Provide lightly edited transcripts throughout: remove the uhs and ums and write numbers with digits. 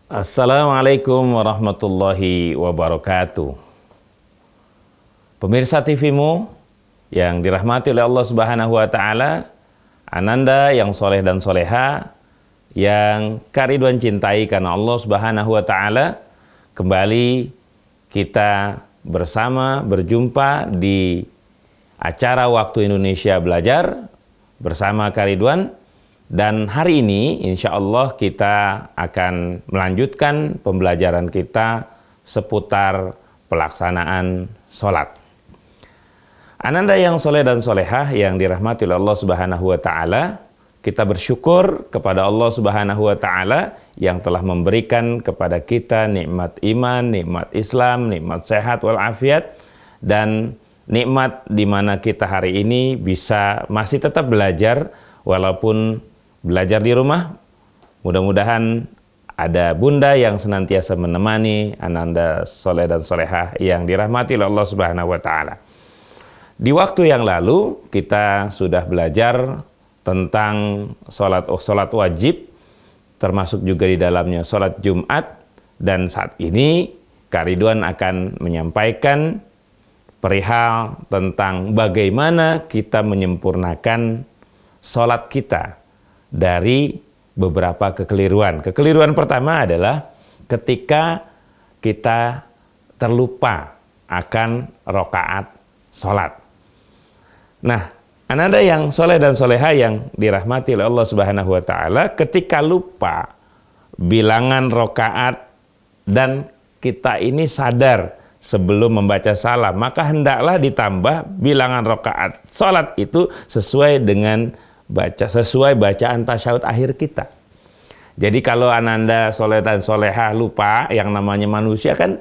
Assalamualaikum warahmatullahi wabarakatuh. Pemirsa TV-mu yang dirahmati oleh Allah Subhanahu wa taala, Ananda yang soleh dan soleha, yang Kak cintai karena Allah Subhanahu wa taala, kembali kita bersama berjumpa di acara Waktu Indonesia Belajar bersama Kak Ridwan. Dan hari ini insya Allah kita akan melanjutkan pembelajaran kita seputar pelaksanaan sholat. Ananda yang soleh dan solehah yang dirahmati oleh Allah Subhanahu wa taala, kita bersyukur kepada Allah Subhanahu wa taala yang telah memberikan kepada kita nikmat iman, nikmat Islam, nikmat sehat walafiat, dan nikmat di mana kita hari ini bisa masih tetap belajar walaupun belajar di rumah. Mudah-mudahan ada bunda yang senantiasa menemani Ananda soleh dan solehah yang dirahmati oleh Allah Subhanahu wa taala. Di waktu yang lalu kita sudah belajar tentang sholat wajib, termasuk juga di dalamnya sholat Jumat, dan saat ini Kak Ridwan akan menyampaikan perihal tentang bagaimana kita menyempurnakan sholat kita dari beberapa kekeliruan. Kekeliruan pertama adalah ketika kita terlupa akan rokaat sholat. Nah, Ananda yang soleh dan soleha yang dirahmati oleh Allah Subhanahu wa taala, ketika lupa bilangan rokaat dan kita ini sadar sebelum membaca salam, maka hendaklah ditambah bilangan rokaat sholat itu sesuai dengan sesuai bacaan tasyahud akhir kita. Jadi kalau Ananda soleh dan soleha lupa, yang namanya manusia kan,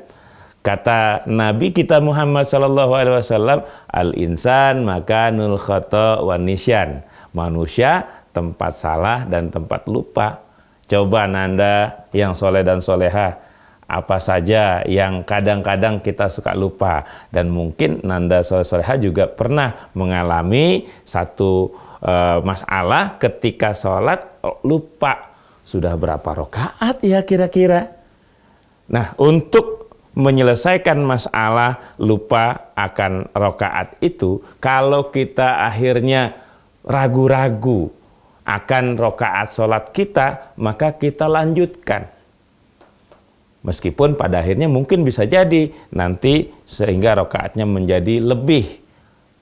kata Nabi kita Muhammad SAW, al-insan makanul khata' wan nisyan. Manusia tempat salah dan tempat lupa. Coba Ananda yang soleh dan soleha, apa saja yang kadang-kadang kita suka lupa. Dan mungkin Ananda soleh soleha juga pernah mengalami satu masalah ketika sholat lupa sudah berapa rokaat ya kira-kira. Nah, untuk menyelesaikan masalah lupa akan rokaat itu, kalau kita akhirnya ragu-ragu akan rokaat sholat kita, maka kita lanjutkan. Meskipun pada akhirnya mungkin bisa jadi nanti sehingga rokaatnya menjadi lebih.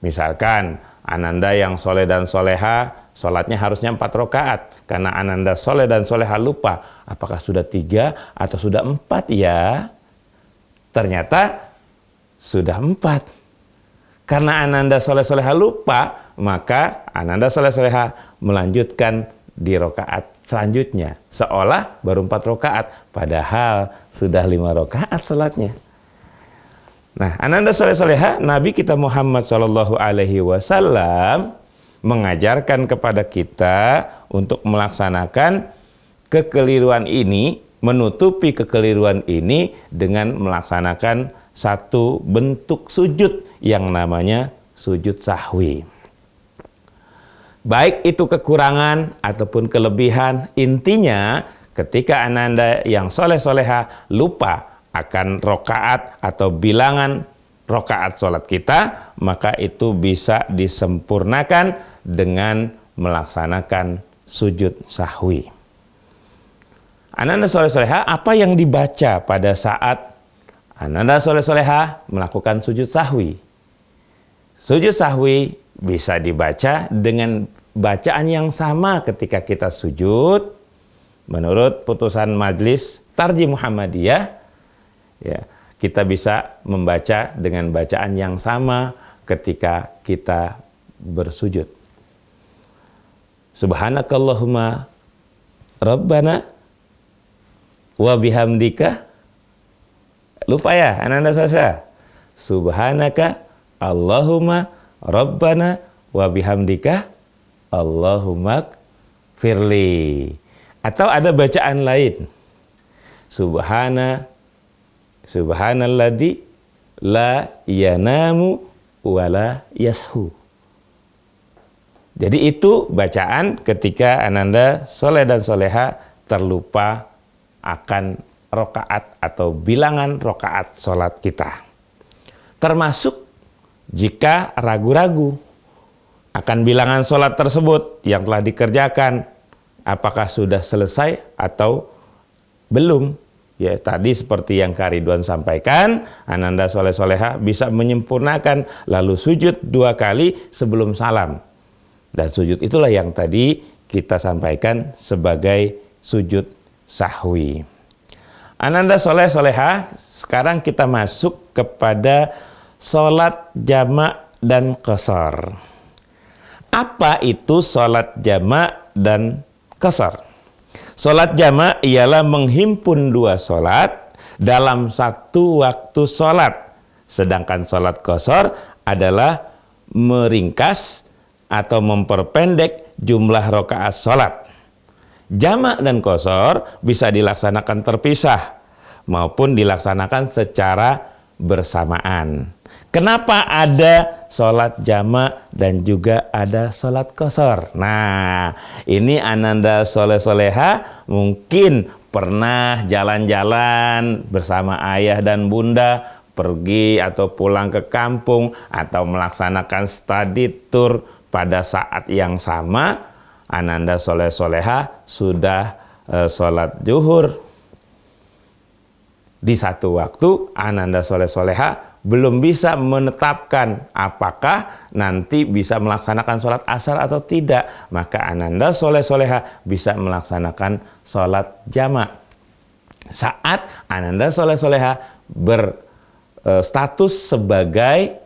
Misalkan Ananda yang soleh dan soleha, sholatnya harusnya 4 rokaat. Karena Ananda soleh dan soleha lupa, apakah sudah 3 atau sudah 4 ya? Ternyata sudah 4. Karena Ananda soleh soleha lupa, maka Ananda soleh soleha melanjutkan di rokaat selanjutnya. Seolah baru 4 rokaat, padahal sudah 5 rokaat sholatnya. Nah, Ananda soleh soleha, Nabi kita Muhammad SAW mengajarkan kepada kita untuk melaksanakan kekeliruan ini, menutupi kekeliruan ini dengan melaksanakan satu bentuk sujud yang namanya sujud sahwi. Baik itu kekurangan ataupun kelebihan, intinya ketika Ananda yang soleh soleha lupa akan rokaat atau bilangan rokaat sholat kita, maka itu bisa disempurnakan dengan melaksanakan sujud sahwi. Ananda soleh soleha, apa yang dibaca pada saat Ananda soleh soleha melakukan sujud sahwi? Sujud sahwi bisa dibaca dengan bacaan yang sama ketika kita sujud. Menurut putusan Majelis Tarjih Muhammadiyah, ya, kita bisa membaca dengan bacaan yang sama ketika kita bersujud. Subhanakallahumma Rabbana wa bihamdika. Lupa ya Ananda Sasa? Subhanaka Allahumma Rabbana wa bihamdika Allahumma firli. Atau ada bacaan lain. Subhanalladzi la yanamu wa la yashu. Jadi itu bacaan ketika Ananda soleh dan soleha terlupa akan rokaat atau bilangan rokaat sholat kita. Termasuk jika ragu-ragu akan bilangan sholat tersebut yang telah dikerjakan, apakah sudah selesai atau belum. Ya, tadi seperti yang Kak Ridwan sampaikan, Ananda Soleh Soleha bisa menyempurnakan lalu sujud 2 kali sebelum salam. Dan sujud itulah yang tadi kita sampaikan sebagai sujud sahwi. Ananda Soleh Soleha, sekarang kita masuk kepada sholat jamak dan qashar. Apa itu sholat jamak dan qashar? Sholat jamak ialah menghimpun 2 sholat dalam 1 waktu sholat. Sedangkan sholat qashar adalah meringkas atau memperpendek jumlah rakaat sholat. Jamak dan qashar bisa dilaksanakan terpisah maupun dilaksanakan secara bersamaan. Kenapa ada sholat jamak dan juga ada sholat qashar? Nah, ini Ananda Soleh Soleha mungkin pernah jalan-jalan bersama ayah dan bunda, pergi atau pulang ke kampung, atau melaksanakan study tour pada saat yang sama. Ananda Soleh Soleha sudah sholat zuhur di 1 waktu. Ananda Soleh Soleha belum bisa menetapkan apakah nanti bisa melaksanakan sholat asar atau tidak. Maka Ananda Soleh Soleha bisa melaksanakan sholat jamak saat Ananda Soleh Soleha berstatus sebagai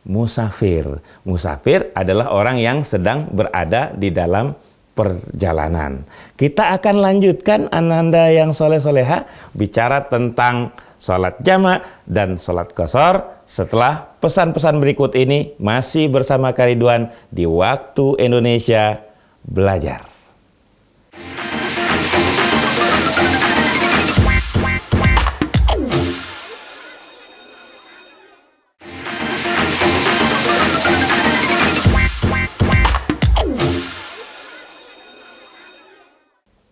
musafir. Musafir adalah orang yang sedang berada di dalam perjalanan. Kita akan lanjutkan Ananda yang Soleh Soleha bicara tentang sholat jamak dan sholat qashar setelah pesan-pesan berikut ini, masih bersama Kak Ridwan di Waktu Indonesia Belajar.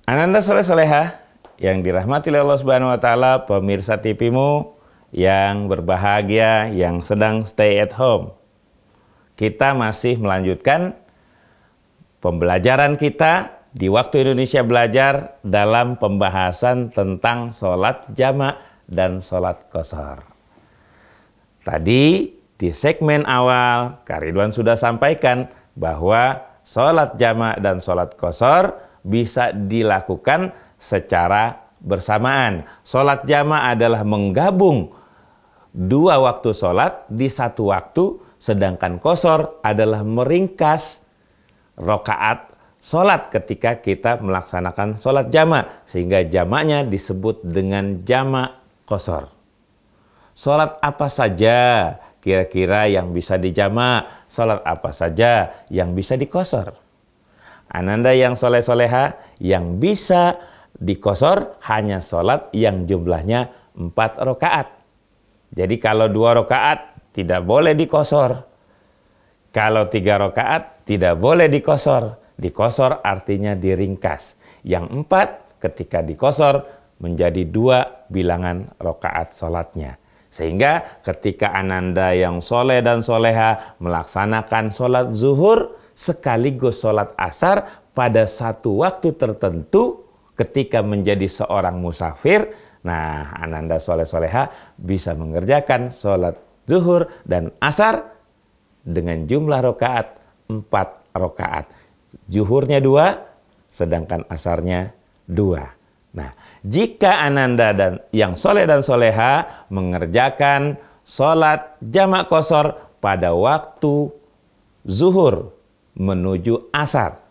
Ananda Soleh Soleha yang dirahmati oleh Allah Subhanahu wa taala, pemirsa TV-mu yang berbahagia, yang sedang stay at home. Kita masih melanjutkan pembelajaran kita di Waktu Indonesia Belajar dalam pembahasan tentang sholat jamak dan sholat qashar. Tadi di segmen awal Kak Ridwan sudah sampaikan bahwa sholat jamak dan sholat qashar bisa dilakukan secara bersamaan. Sholat jamak adalah menggabung 2 waktu sholat di 1 waktu, sedangkan qashar adalah meringkas rakaat sholat ketika kita melaksanakan sholat jamak, sehingga jamaknya disebut dengan jamak qashar. Sholat apa saja kira-kira yang bisa dijamak? Sholat apa saja yang bisa diqashar? Ananda yang Soleh Soleha, yang bisa diqashar hanya sholat yang jumlahnya 4 rakaat. Jadi kalau 2 rakaat tidak boleh diqashar. Kalau 3 rakaat tidak boleh diqashar. Diqashar artinya diringkas. Yang 4 ketika diqashar menjadi 2 bilangan rakaat sholatnya. Sehingga ketika Ananda yang soleh dan soleha melaksanakan sholat zuhur sekaligus sholat asar pada 1 waktu tertentu ketika menjadi seorang musafir, nah Ananda Soleh Soleha bisa mengerjakan sholat zuhur dan asar dengan jumlah rakaat 4 rakaat. Zuhurnya 2, sedangkan asarnya 2. Nah, jika Ananda dan yang soleh dan soleha mengerjakan sholat jamak qashar pada waktu zuhur menuju asar,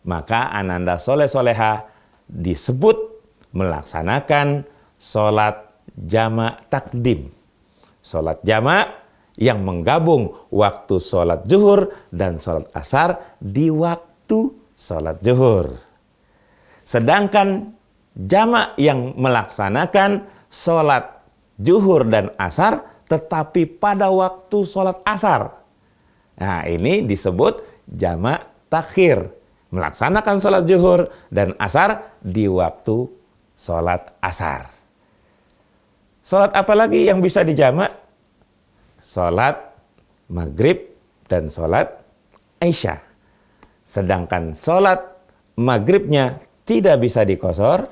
maka Ananda Soleh Soleha disebut melaksanakan sholat jamak takdim. Sholat jamak yang menggabung waktu sholat zuhur dan sholat asar di waktu sholat zuhur. Sedangkan jamak yang melaksanakan sholat zuhur dan asar tetapi pada waktu sholat asar. Nah, ini disebut jamak takhir, melaksanakan sholat zuhur dan asar di waktu sholat asar. Sholat apa lagi yang bisa dijamak? Sholat maghrib dan sholat isya. Sedangkan sholat maghribnya tidak bisa dikosor.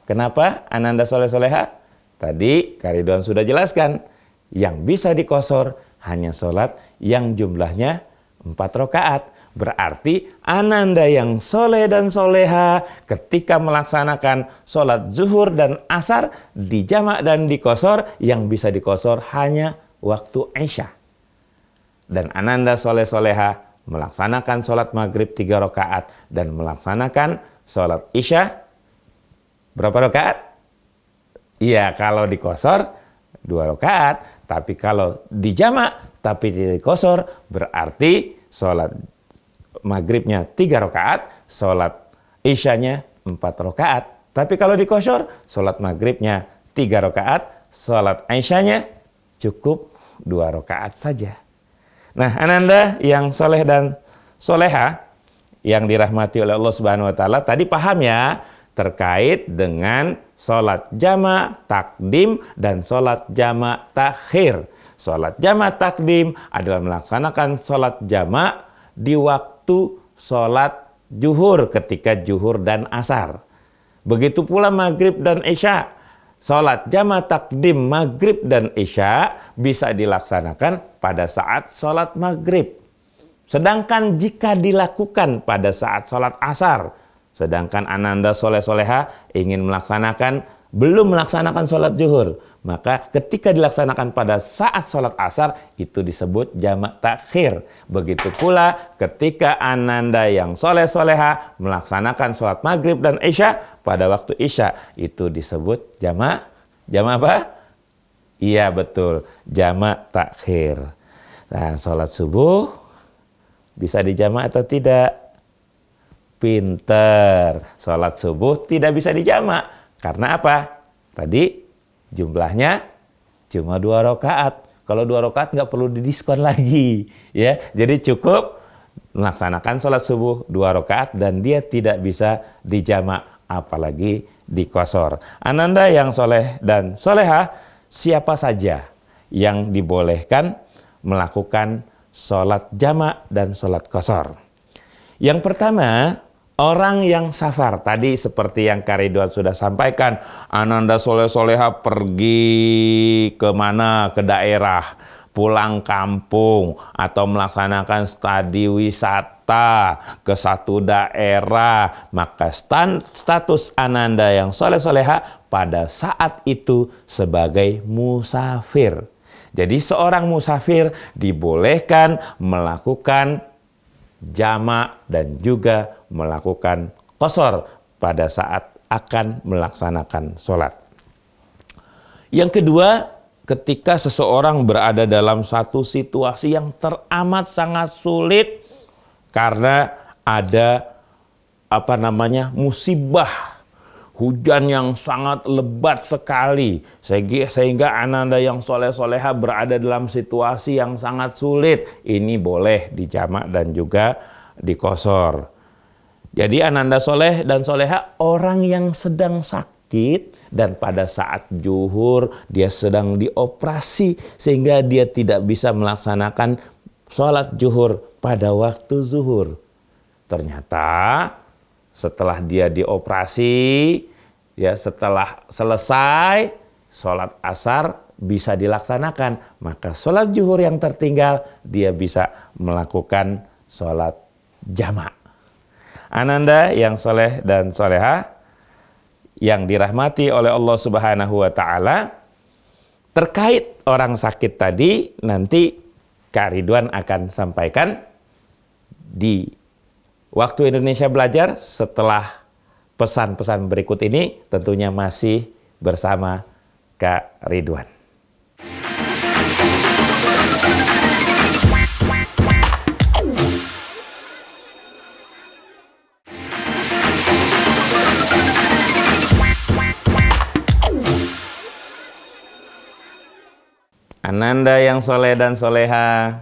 Kenapa? Ananda soleh soleha? Tadi Kak Ridwan sudah jelaskan. Yang bisa dikosor hanya sholat yang jumlahnya 4 rakaat. Berarti Ananda yang soleh dan soleha ketika melaksanakan sholat zuhur dan asar dijamak dan dikosor, yang bisa dikosor hanya waktu isya. Dan Ananda soleh soleha melaksanakan sholat maghrib 3 rakaat dan melaksanakan sholat isya berapa rakaat? Iya, kalau dikosor 2 rakaat, tapi kalau dijamak tapi tidak dikosor berarti sholat maghribnya 3 rakaat, sholat isyanya 4 rakaat. Tapi kalau dikosor, sholat maghribnya 3 rakaat, sholat isyanya cukup 2 rakaat saja. Nah, Ananda yang soleh dan soleha yang dirahmati oleh Allah Subhanahu wa Ta'ala, tadi paham ya terkait dengan sholat jamak takdim dan sholat jamak takhir. Sholat jamak takdim adalah melaksanakan sholat jamak di waktu sholat zuhur ketika zuhur dan asar. Begitu pula maghrib dan isya. Sholat jamak takdim maghrib dan isya bisa dilaksanakan pada saat sholat maghrib. Sedangkan jika dilakukan pada saat sholat asar, sedangkan Ananda soleh soleha ingin belum melaksanakan sholat zuhur, maka ketika dilaksanakan pada saat sholat asar itu disebut jamak takhir. Begitu pula ketika Ananda yang soleh soleha melaksanakan sholat maghrib dan isya pada waktu isya, itu disebut jamak apa? Iya betul, jamak takhir. Nah, sholat subuh bisa dijamak atau tidak? Pinter, sholat subuh tidak bisa dijamak. Karena apa? Tadi jumlahnya cuma 2 rakaat. Kalau 2 rakaat nggak perlu didiskon lagi, ya. Jadi cukup melaksanakan sholat subuh 2 rakaat dan dia tidak bisa dijamak, apalagi dikosor. Ananda yang soleh dan soleha, siapa saja yang dibolehkan melakukan sholat jamak dan sholat kosor? Yang pertama, orang yang safar. Tadi seperti yang Kak Ridwan sudah sampaikan, Ananda soleh soleha pergi kemana? Ke daerah, pulang kampung, atau melaksanakan studi wisata ke satu daerah, maka status Ananda yang soleh soleha pada saat itu sebagai musafir. Jadi seorang musafir dibolehkan melakukan jamak dan juga melakukan qasar pada saat akan melaksanakan sholat. Yang kedua, ketika seseorang berada dalam satu situasi yang teramat sangat sulit karena ada musibah, hujan yang sangat lebat sekali, sehingga Ananda yang soleh-soleha berada dalam situasi yang sangat sulit. Ini boleh dijamak dan juga dikosor. Jadi Ananda soleh dan soleha orang yang sedang sakit dan pada saat zuhur dia sedang dioperasi sehingga dia tidak bisa melaksanakan sholat zuhur pada waktu zuhur. Ternyata setelah dia dioperasi, ya setelah selesai sholat asar bisa dilaksanakan, maka sholat zuhur yang tertinggal dia bisa melakukan sholat jamak. Ananda yang soleh dan soleha yang dirahmati oleh Allah Subhanahu wa Ta'ala, terkait orang sakit tadi nanti Kak Ridwan akan sampaikan di Waktu Indonesia Belajar setelah pesan-pesan berikut ini, tentunya masih bersama Kak Ridwan. Ananda yang soleh dan soleha,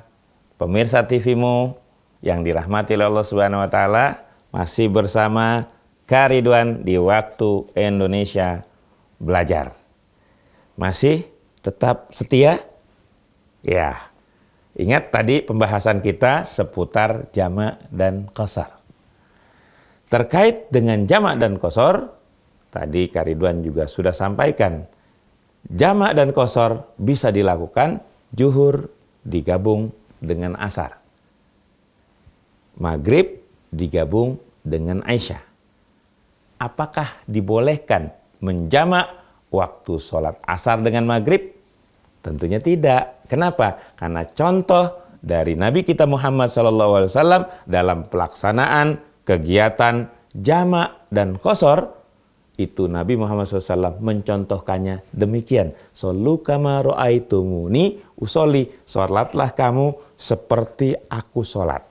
pemirsa TV-mu yang dirahmati oleh Allah Subhanahu wa Ta'ala, masih bersama Kak Ridwan di Waktu Indonesia Belajar. Masih tetap setia? Ya. Ingat tadi pembahasan kita seputar jamak dan qasar. Terkait dengan jamak dan qasar, tadi Kak Ridwan juga sudah sampaikan. Jamak dan qasar bisa dilakukan zuhur digabung dengan asar. Maghrib digabung dengan Aisyah. Apakah dibolehkan menjamak waktu sholat asar dengan maghrib? Tentunya tidak. Kenapa? Karena contoh dari Nabi kita Muhammad SAW dalam pelaksanaan kegiatan jamak dan qasar, itu Nabi Muhammad SAW mencontohkannya demikian. Shollu kama ra'aitumuni usolli, sholatlah kamu seperti aku sholat.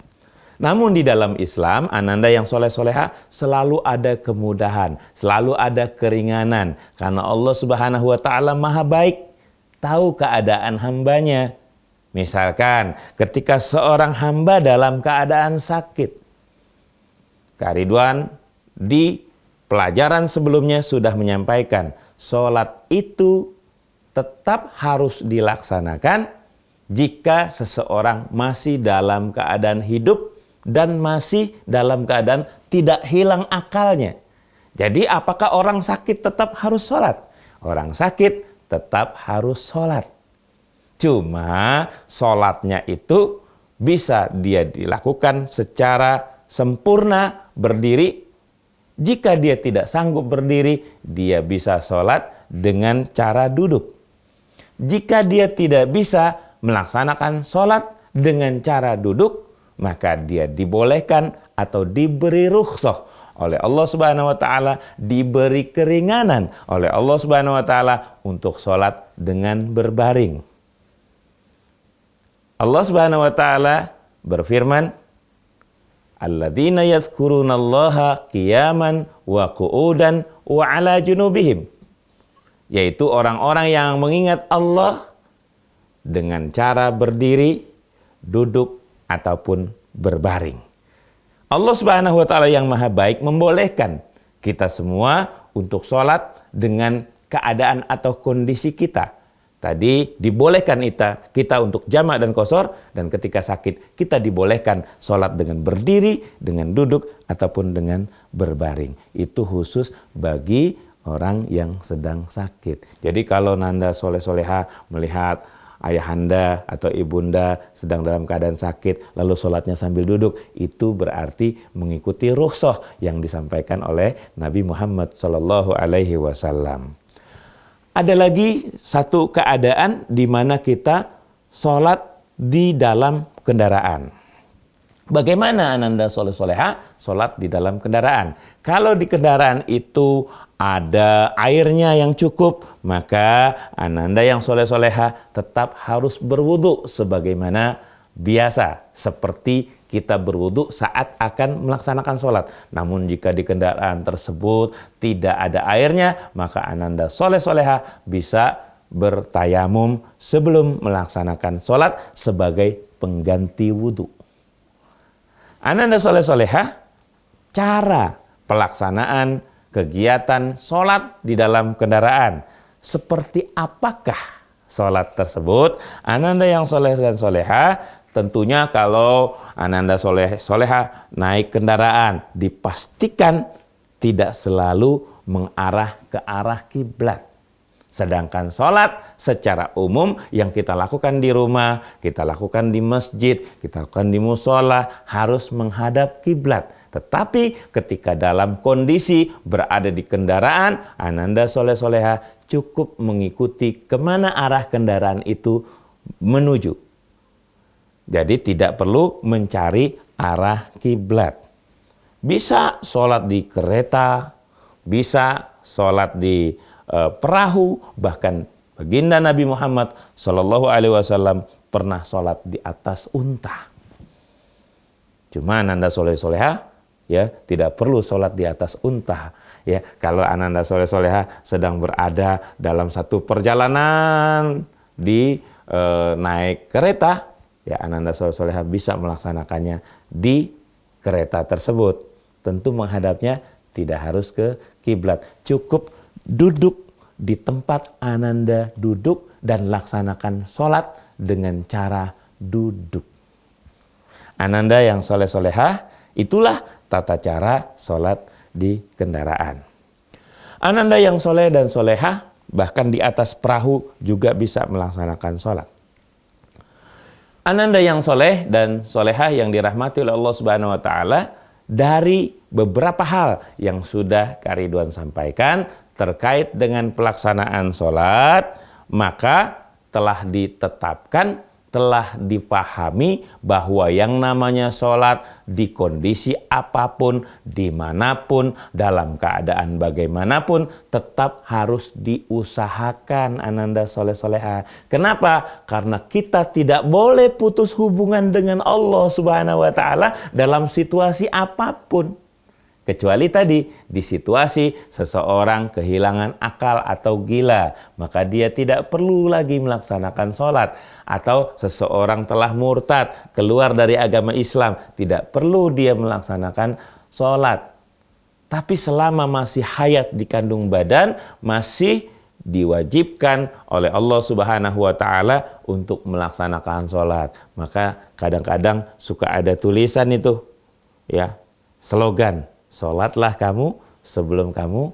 Namun di dalam Islam, ananda yang soleh-soleha, selalu ada kemudahan, selalu ada keringanan. Karena Allah Subhanahu wa Ta'ala Maha Baik, tahu keadaan hambanya. Misalkan ketika seorang hamba dalam keadaan sakit, Kak Ridwan di pelajaran sebelumnya sudah menyampaikan, sholat itu tetap harus dilaksanakan jika seseorang masih dalam keadaan hidup dan masih dalam keadaan tidak hilang akalnya. Jadi apakah orang sakit tetap harus sholat? Orang sakit tetap harus sholat. Cuma sholatnya itu bisa dia dilakukan secara sempurna berdiri. Jika dia tidak sanggup berdiri, dia bisa sholat dengan cara duduk. Jika dia tidak bisa melaksanakan sholat dengan cara duduk, maka dia dibolehkan atau diberi rukhsah oleh Allah Subhanahu wa Ta'ala, diberi keringanan oleh Allah Subhanahu wa Ta'ala untuk sholat dengan berbaring. Allah Subhanahu wa Ta'ala berfirman, alladzina yadhkurunallaha qiyaman wa qu'udan wa ala junubihim, yaitu orang-orang yang mengingat Allah dengan cara berdiri, duduk ataupun berbaring. Allah Subhanahu wa Ta'ala yang Maha Baik membolehkan kita semua untuk sholat dengan keadaan atau kondisi kita. Tadi dibolehkan kita untuk jamak dan qasar, dan ketika sakit kita dibolehkan sholat dengan berdiri, dengan duduk ataupun dengan berbaring. Itu khusus bagi orang yang sedang sakit. Jadi kalau nanda soleh-soleha melihat ayahanda atau ibunda sedang dalam keadaan sakit lalu sholatnya sambil duduk, itu berarti mengikuti rukhsah yang disampaikan oleh Nabi Muhammad SAW. Ada lagi satu keadaan di mana kita sholat di dalam kendaraan. Bagaimana ananda soleh-soleha sholat di dalam kendaraan? Kalau di kendaraan itu ada airnya yang cukup, maka ananda yang soleh-soleha tetap harus berwudu sebagaimana biasa, seperti kita berwudu saat akan melaksanakan sholat. Namun jika di kendaraan tersebut tidak ada airnya, maka ananda soleh-soleha bisa bertayamum sebelum melaksanakan sholat sebagai pengganti wudu. Ananda soleh-soleha, cara pelaksanaan kegiatan sholat di dalam kendaraan. Seperti apakah sholat tersebut? Ananda yang soleh dan soleha, tentunya kalau ananda soleh-soleha naik kendaraan, dipastikan tidak selalu mengarah ke arah kiblat. Sedangkan sholat secara umum yang kita lakukan di rumah, kita lakukan di masjid, kita lakukan di musola, harus menghadap kiblat. Tetapi ketika dalam kondisi berada di kendaraan, ananda soleh-soleha cukup mengikuti kemana arah kendaraan itu menuju. Jadi tidak perlu mencari arah kiblat. Bisa sholat di kereta, bisa sholat di perahu, bahkan baginda Nabi Muhammad SAW pernah sholat di atas unta. Cuma ananda soleh-soleha ya tidak perlu sholat di atas unta. Ya, kalau ananda soleh-soleha sedang berada dalam satu perjalanan di naik kereta, ya ananda soleh-soleha bisa melaksanakannya di kereta tersebut. Tentu menghadapnya tidak harus ke kiblat, cukup duduk di tempat Ananda duduk dan laksanakan sholat dengan cara duduk. Ananda yang soleh-solehah, itulah tata cara sholat di kendaraan. Ananda yang soleh dan solehah, bahkan di atas perahu juga bisa melaksanakan sholat. Ananda yang soleh dan solehah yang dirahmati oleh Allah Subhanahu wa Ta'ala, dari beberapa hal yang sudah Kak Ridwan sampaikan terkait dengan pelaksanaan sholat, maka telah ditetapkan, telah dipahami bahwa yang namanya sholat di kondisi apapun, dimanapun, dalam keadaan bagaimanapun, tetap harus diusahakan Ananda soleh-soleha. Kenapa? Karena kita tidak boleh putus hubungan dengan Allah Subhanahu wa Ta'ala dalam situasi apapun. Kecuali tadi, di situasi seseorang kehilangan akal atau gila, maka dia tidak perlu lagi melaksanakan sholat. Atau seseorang telah murtad, keluar dari agama Islam, tidak perlu dia melaksanakan sholat. Tapi selama masih hayat di kandung badan, masih diwajibkan oleh Allah Subhanahu wa Ta'ala untuk melaksanakan sholat. Maka kadang-kadang suka ada tulisan itu, ya, slogan, sholatlah kamu sebelum kamu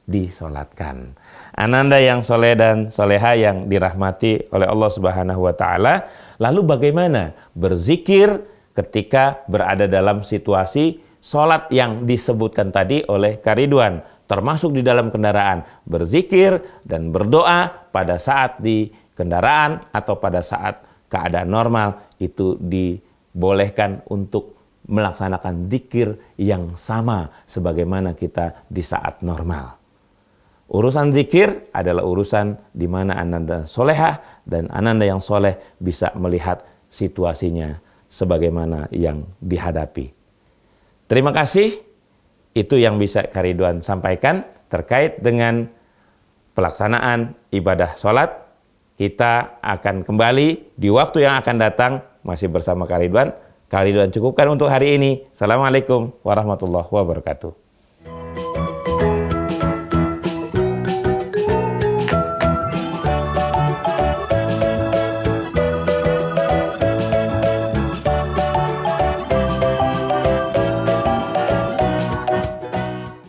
disolatkan. Ananda yang soleh dan soleha yang dirahmati oleh Allah Subhanahu wa Ta'ala, lalu bagaimana berzikir ketika berada dalam situasi sholat yang disebutkan tadi oleh Kak Ridwan, termasuk di dalam kendaraan, berzikir dan berdoa pada saat di kendaraan atau pada saat keadaan normal, itu dibolehkan untuk melaksanakan zikir yang sama sebagaimana kita di saat normal. Urusan zikir adalah urusan di mana Ananda solehah dan Ananda yang soleh bisa melihat situasinya sebagaimana yang dihadapi. Terima kasih. Itu yang bisa Kak Ridwan sampaikan terkait dengan pelaksanaan ibadah sholat. Kita akan kembali di waktu yang akan datang masih bersama Kak Ridwan. Kak Ridwan cukupkan untuk hari ini. Assalamualaikum warahmatullahi wabarakatuh.